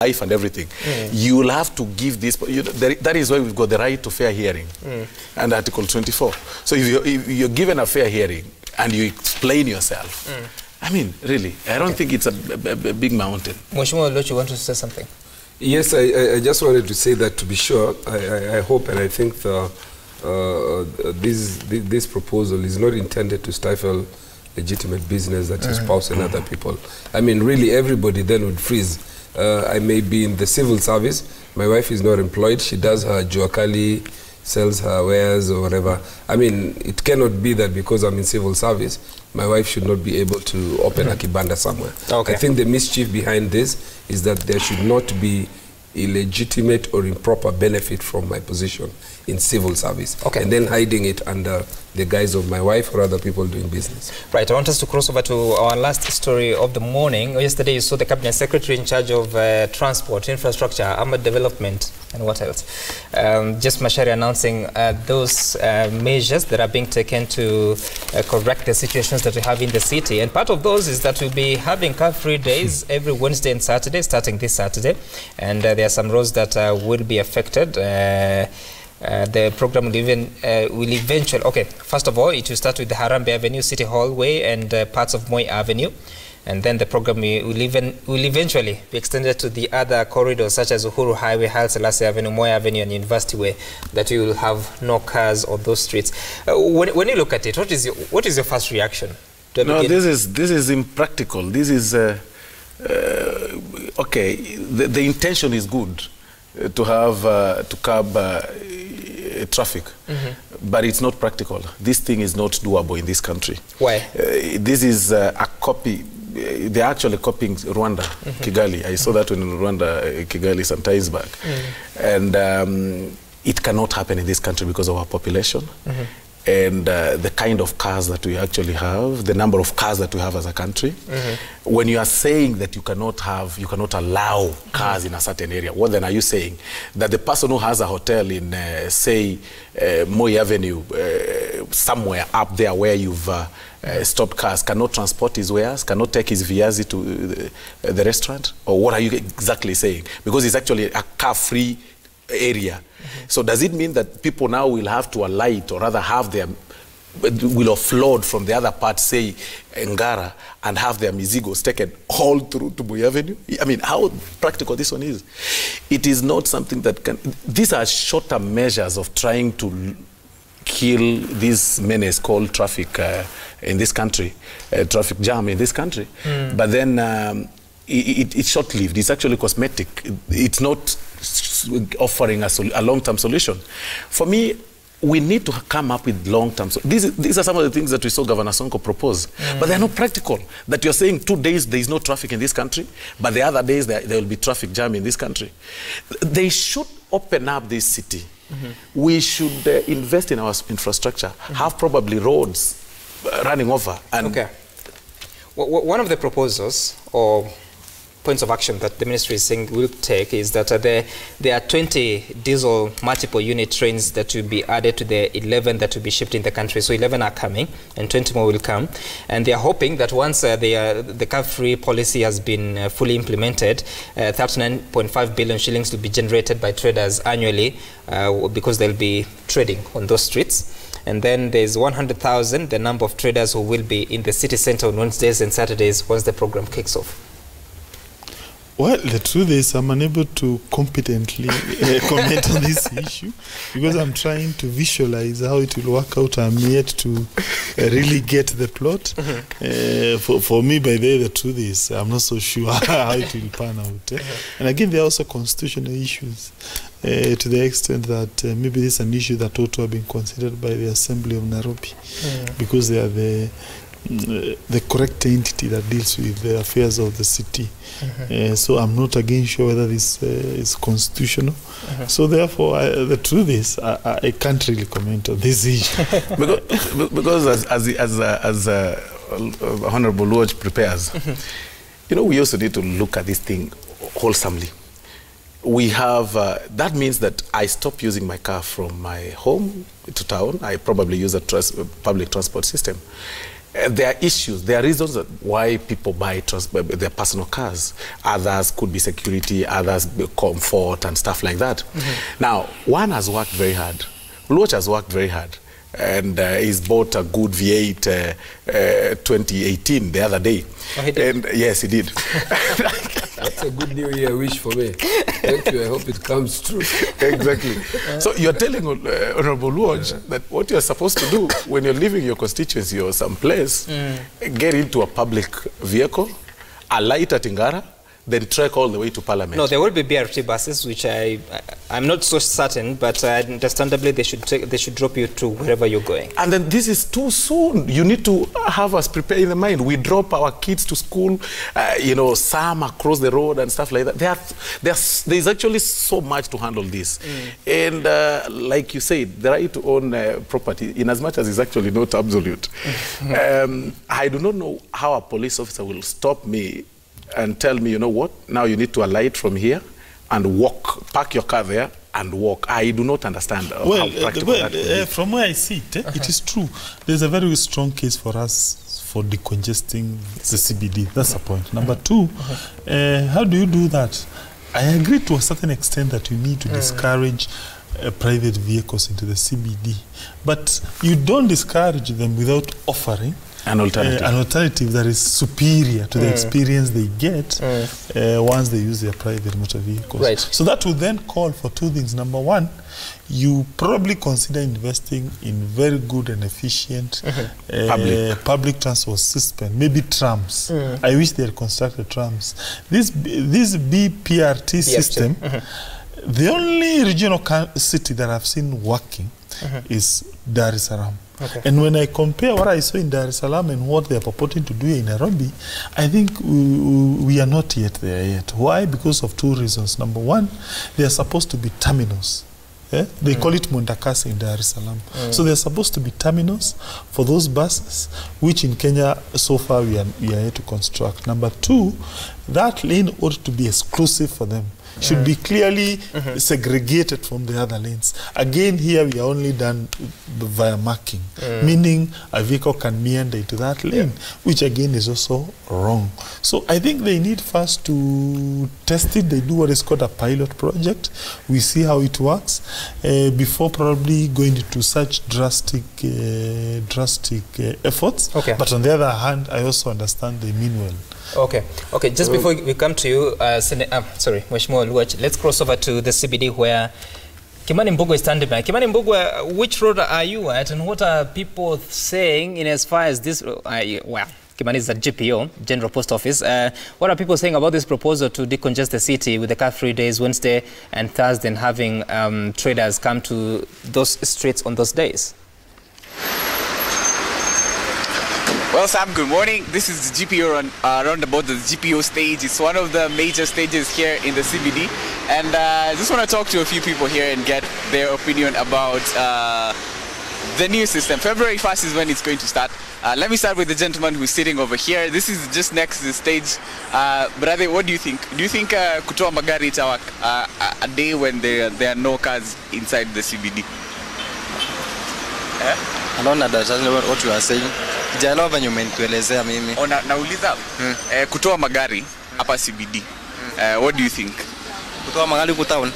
life and everything, you will have to give this. That is why we've got the right to fair hearing and Article 24. So if you're given a fair hearing and you explain yourself, I mean, really, I don't think it's a big mountain. Mheshimiwa Lochi, you want to say something? Yes, I just wanted to say that, to be sure, I hope and I think this proposal is not intended to stifle legitimate business that is espousing other people. I mean, really, everybody then would freeze. I may be in the civil service. My wife is not employed. She does her juakali, sells her wares or whatever. I mean, it cannot be that because I'm in civil service, my wife should not be able to open a kibanda somewhere. Okay. I think the mischief behind this is that there should not be illegitimate or improper benefit from my position in civil service, and then hiding it under the guise of my wife or other people doing business. Right, I want us to cross over to our last story of the morning. Yesterday you saw the Cabinet Secretary in charge of transport, infrastructure, urban development, and what else? Just Mashari announcing those measures that are being taken to correct the situations that we have in the city. And part of those is that we'll be having car-free days every Wednesday and Saturday, starting this Saturday. And there are some roads that will be affected. The program will eventually, first of all, it will start with the Harambe Avenue, City Hallway, and parts of Moi Avenue. And then the program will eventually be extended to the other corridors, such as Uhuru Highway, Haile Selassie Avenue, Moi Avenue, and University Way, that you will have no cars on those streets. When you look at it, what is your first reaction? No, this is impractical. This is, okay, the intention is good to have, to curb traffic, but it's not practical. This thing is not doable in this country. Why? This is a copy. They're actually copying Rwanda, Kigali. I saw that one in Rwanda, Kigali, some times back. And it cannot happen in this country because of our population and the kind of cars that we actually have, the number of cars that we have as a country. When you are saying that you cannot allow cars in a certain area, what then are you saying? That the person who has a hotel in, say, Moi Avenue, somewhere up there where you've stopped cars, cannot transport his wares, cannot take his viazi to the restaurant? Or what are you exactly saying? Because it's actually a car-free area. So does it mean that people now will have to alight, or rather have their, will offload from the other part, say, Ngara, and have their mizigos taken all through to Moi Avenue? I mean, how practical this one is? It is not something that can, these are short-term measures of trying to kill this menace called traffic in this country, traffic jam in this country. But then it's short-lived. It's actually cosmetic. It's not offering us a long-term solution. For me, we need to come up with long-term. These are some of the things that we saw Governor Sonko propose, but they're not practical. That you're saying 2 days there is no traffic in this country, but the other days there will be traffic jam in this country. They should open up this city. We should invest in our infrastructure, have probably roads running over. And one of the proposals or points of action that the ministry is saying will take is that there are 20 diesel multiple unit trains that will be added to the 11 that will be shipped in the country. So 11 are coming and 20 more will come. And they are hoping that once the car-free policy has been fully implemented, 39.5 billion shillings will be generated by traders annually because they'll be trading on those streets. And then there's 100,000, the number of traders who will be in the city center on Wednesdays and Saturdays once the program kicks off. Well, the truth is I'm unable to competently comment on this issue because I'm trying to visualize how it will work out. I'm yet to really get the plot. For me, by the truth is I'm not so sure how it will pan out. And again, there are also constitutional issues to the extent that maybe this is an issue that ought to have been considered by the Assembly of Nairobi because they are the correct entity that deals with the affairs of the city. So I'm not again sure whether this is constitutional. So therefore, the truth is, I can't really comment on this issue. because as Honorable Lodge prepares, you know, we also need to look at this thing wholesomely. We have, that means that I stop using my car from my home to town. I probably use a public transport system. there are issues, there are reasons why people buy their personal cars. Others could be security, others be comfort and stuff like that. Now, one has worked very hard. Uluoch has worked very hard. And he's bought a good V8 2018 the other day. Oh, he did? And yes, he did. That's a good New Year wish for me. Thank you. I hope it comes true. Exactly. So you're telling Honorable Uluoch that what you're supposed to do when you're leaving your constituency or someplace, get into a public vehicle, alight at Ngara, then trek all the way to Parliament. No, there will be BRT buses, which I'm not so certain, but understandably they should drop you to wherever you're going. And then this is too soon. You need to have us prepare in the mind. We drop our kids to school, you know, some across the road and stuff like that. There's actually so much to handle this. And like you said, the right to own property, in as much as it's actually not absolute. I do not know how a police officer will stop me and tell me, you know what, now you need to alight from here and walk, park your car there and walk. I do not understand how practical that is. From where I see it, it is true. There's a very strong case for us for decongesting the CBD. That's the point. Number two, how do you do that? I agree to a certain extent that you need to discourage private vehicles into the CBD. But you don't discourage them without offering an alternative that is superior to the experience they get once they use their private motor vehicles. Right. So that would then call for two things. Number one, you probably consider investing in very good and efficient public transport system, maybe trams. I wish they had constructed trams. This BPRT system, the only regional city that I've seen working is Dar es Salaam. And when I compare what I saw in Dar es Salaam and what they are purporting to do in Nairobi, I think we are not yet there yet. Why? Because of two reasons. Number one, they are supposed to be terminals. They call it Mundakasi in Dar es Salaam. So they're supposed to be terminals for those buses, which in Kenya, so far, we are yet to construct. Number two, that lane ought to be exclusive for them. Should be clearly segregated from the other lanes. Again, here we are only done via marking, meaning a vehicle can meander into that lane, which again is also wrong. So I think they need first to test it. They do what is called a pilot project. We see how it works before probably going into such drastic efforts. But on the other hand, I also understand they mean well. Okay. Just before we come to you, Mheshimiwa Uluoch, let's cross over to the CBD where Kimani Mbugua is standing by. Kimani Mbugua, which road are you at, and what are people saying in as far as this? Well, Kimani is at GPO, General Post Office. What are people saying about this proposal to decongest the city with the car-free days, Wednesday and Thursday, and having traders come to those streets on those days? Well, Sam, good morning. This is the GPO roundabout, the GPO stage. It's one of the major stages here in the CBD. And I just want to talk to a few people here and get their opinion about the new system. February 1st is when it's going to start. Let me start with the gentleman who's sitting over here. This is just next to the stage. Brother, what do you think? Do you think kutoa magari itawak a day when there are no cars inside the CBD? I don't understand what you are saying. Jalo venye umenituelezea mimi. Nauliza kutoa magari hapa CBD. What do you think? Kutoa magari huko town?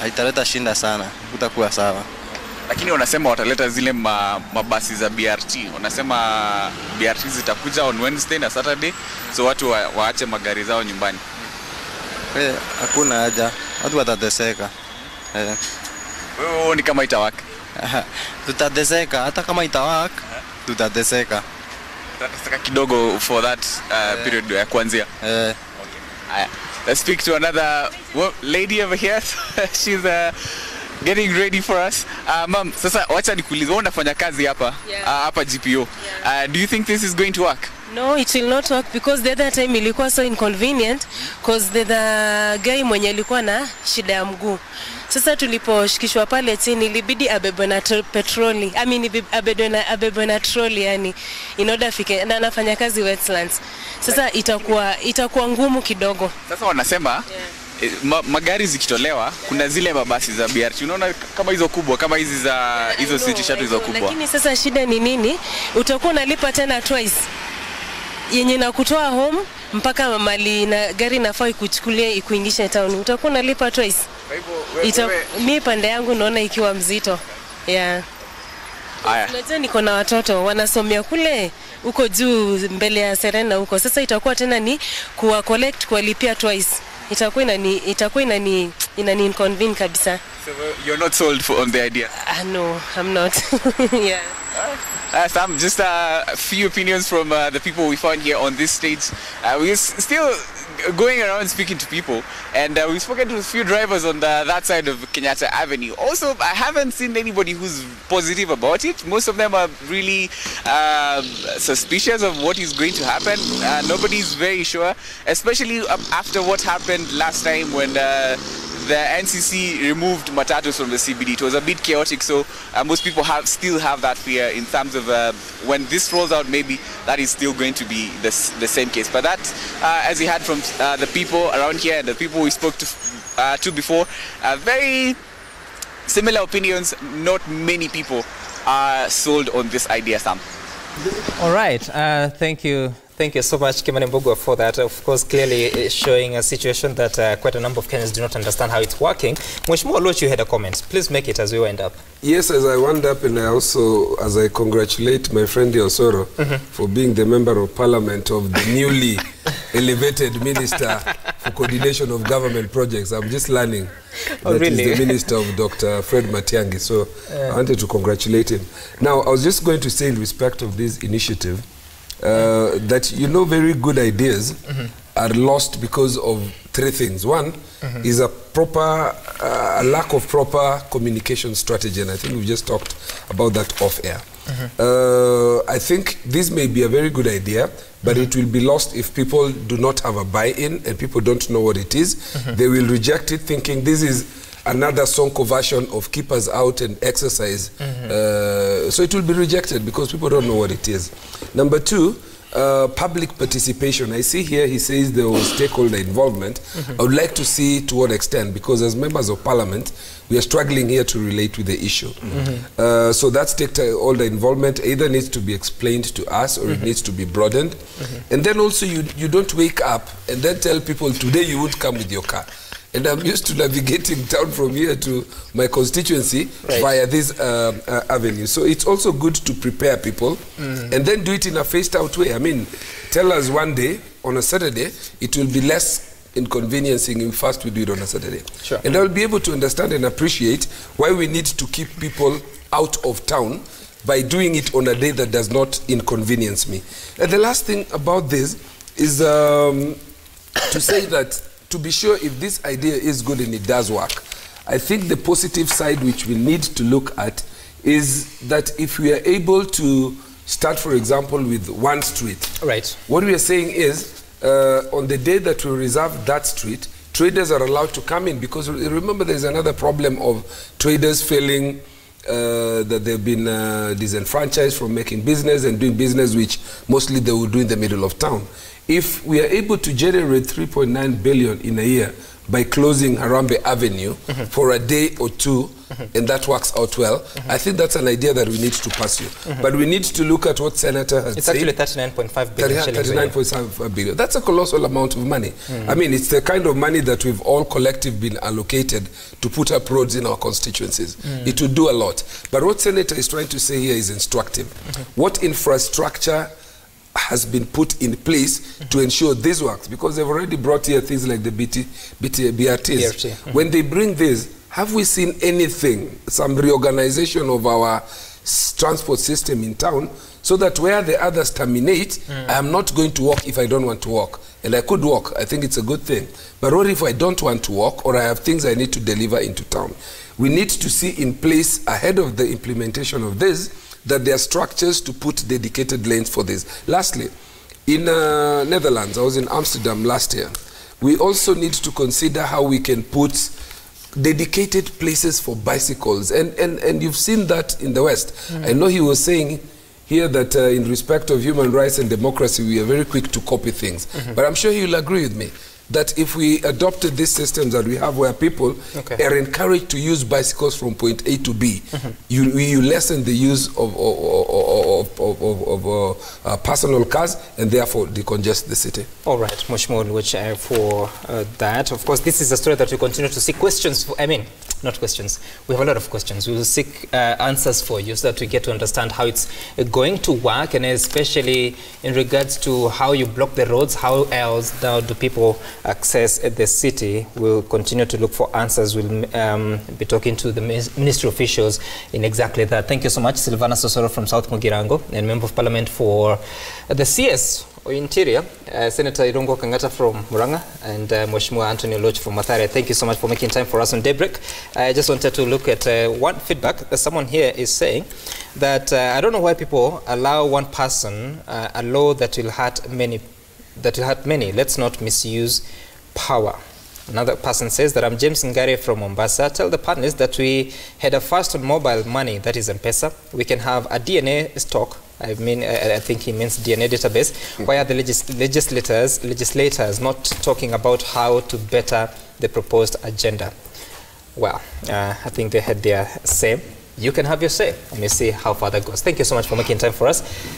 Italeta shinda sana. Kutakuwa sawa. Lakini wanasema wataleta zile mabasi za BRT. Wanasema BRT zitakuja on Wednesday na Saturday, so watu waache magari zao nyumbani. Hakuna haja. Watu watateseka. Wewe ni kama itawaka? Tutateseka hata kama itawaka. Tutateseka. Tutateseka kidogo for that period ya kuanzia. Okay. Let's speak to another lady over here. She's getting ready for us. Ma'am, sasa wacha nikuulize, unafanya kazi hapa hapa GPO. Do you think this is going to work? No, it will not work because the other time ilikuwa so inconvenient because the guy mwenye alikuwa na shida ya mguu. Sasa tuliposhikishwa pale chini ilibidi abebwe na petroli. I mean abebwe na troli yani in order fike na anafanya kazi Westlands. Sasa itakuwa ngumu kidogo. Sasa wanasema magari zikitolewa kuna zile mabasi za BRT. Unaona kama hizo kubwa, kama hizi za hizo city shuttle hizo kubwa. Lakini sasa shida ni nini? Utakuwa unalipa tena twice. Yenye na kutoa home mpaka mali na gari nafaa ikuchukulie ikuingisha town. Utakuwa unalipa twice. Kwa hivyo mimi pande yangu naona ikiwa mzito. Yeah. Unajua niko na watoto wanasomea kule huko juu mbele ya Serena huko. Sasa itakuwa tena ni kuwa collect kuwalipia twice. Itakuwa inani inconvene kabisa. So you're not sold on the idea? No, I'm not. Yeah. Sam, just a few opinions from the people we found here on this stage. We're still going around speaking to people, and we've spoken to a few drivers on that side of Kenyatta Avenue. Also, I haven't seen anybody who's positive about it. Most of them are really suspicious of what is going to happen. Nobody's very sure, especially after what happened last time when the NCC removed matatus from the CBD. It was a bit chaotic, so most people still have that fear in terms of when this rolls out, maybe that is still going to be the same case. But that, as we had from the people around here and the people we spoke to before, very similar opinions. Not many people are sold on this idea, Sam. All right, thank you. Thank you so much, Kimani Mbugua, for that. Of course, clearly showing a situation that quite a number of Kenyans do not understand how it's working. Mheshimiwa Oluoch, you had a comment. Please make it as we wind up. Yes, as I wind up, and I also, as I congratulate my friend Osoro for being the member of parliament of the newly elevated minister for coordination of government projects. I'm just learning that he's the minister of Dr. Fred Matiang'i. So I wanted to congratulate him. Now, I was just going to say in respect of this initiative, that very good ideas are lost because of three things. One is a lack of proper communication strategy, and I think we just talked about that off air. I think this may be a very good idea, but it will be lost if people do not have a buy-in and people don't know what it is. They will reject it thinking this is another Sonko version of keep us out and exercise. So it will be rejected because people don't know what it is. Number two, public participation. I see here he says there was stakeholder involvement. I would like to see to what extent, because as members of parliament, we are struggling here to relate with the issue. So that stakeholder involvement either needs to be explained to us or it needs to be broadened. And then also you don't wake up and then tell people today you won't come with your car. And I'm used to navigating town from here to my constituency via this avenue. So it's also good to prepare people and then do it in a phased out way. I mean, tell us one day on a Saturday, it will be less inconveniencing if first we do it on a Saturday. Sure. And I will be able to understand and appreciate why we need to keep people out of town by doing it on a day that does not inconvenience me. And the last thing about this is to say that to be sure if this idea is good and it does work, I think the positive side which we need to look at is that if we are able to start, for example, with one street. Right. What we are saying is, on the day that we reserve that street, traders are allowed to come in, because remember there's another problem of traders feeling that they've been disenfranchised from making business and doing business which mostly they will do in the middle of town. If we are able to generate 3.9 billion in a year by closing Harambee Avenue for a day or two, and that works out well, I think that's an idea that we need to pursue. But we need to look at what Senator has said. It's actually 39.5 billion. 39.5 billion. That's a colossal amount of money. I mean, it's the kind of money that we've all collectively been allocated to put up roads in our constituencies. It will do a lot. But what Senator is trying to say here is instructive. What infrastructure has been put in place to ensure this works? Because they've already brought here things like the BRTs. When they bring this, have we seen anything, some reorganization of our transport system in town, so that where the others terminate, I am not going to walk if I don't want to walk? And I could walk, I think it's a good thing. But what if I don't want to walk, or I have things I need to deliver into town? We need to see in place, ahead of the implementation of this, that there are structures to put dedicated lanes for this. Lastly, in Netherlands, I was in Amsterdam last year, we also need to consider how we can put dedicated places for bicycles. And you've seen that in the West. I know he was saying here that in respect of human rights and democracy, we are very quick to copy things. But I'm sure he'll agree with me. that if we adopted these systems that we have where people are encouraged to use bicycles from point A to B, you lessen the use of personal cars and therefore decongest the city. All right, much more for that. Of course, this is a story that we continue to seek questions for. I mean, not questions. We have a lot of questions. We will seek answers for you so that we get to understand how it's going to work, and especially in regards to how you block the roads, how else now do people access the city. We'll continue to look for answers. We'll be talking to the ministry officials in exactly that. Thank you so much, Sylvanus Osoro from South Mugirango and Member of Parliament for the CS or Interior, Senator Irungo Kangata from Muranga, and Mheshimiwa Anthony Loch from Mathare. Thank you so much for making time for us on Daybreak. I just wanted to look at one feedback. Someone here is saying that I don't know why people allow one person a law that will hurt many. Let's not misuse power. Another person says that I'm James Ngare from Mombasa. Tell the partners that we had a first on mobile money, that is M-Pesa. We can have a DNA stock. I think he means DNA database. Why are the legislators not talking about how to better the proposed agenda? Well, I think they had their say. You can have your say and you see how far that goes. Thank you so much for making time for us.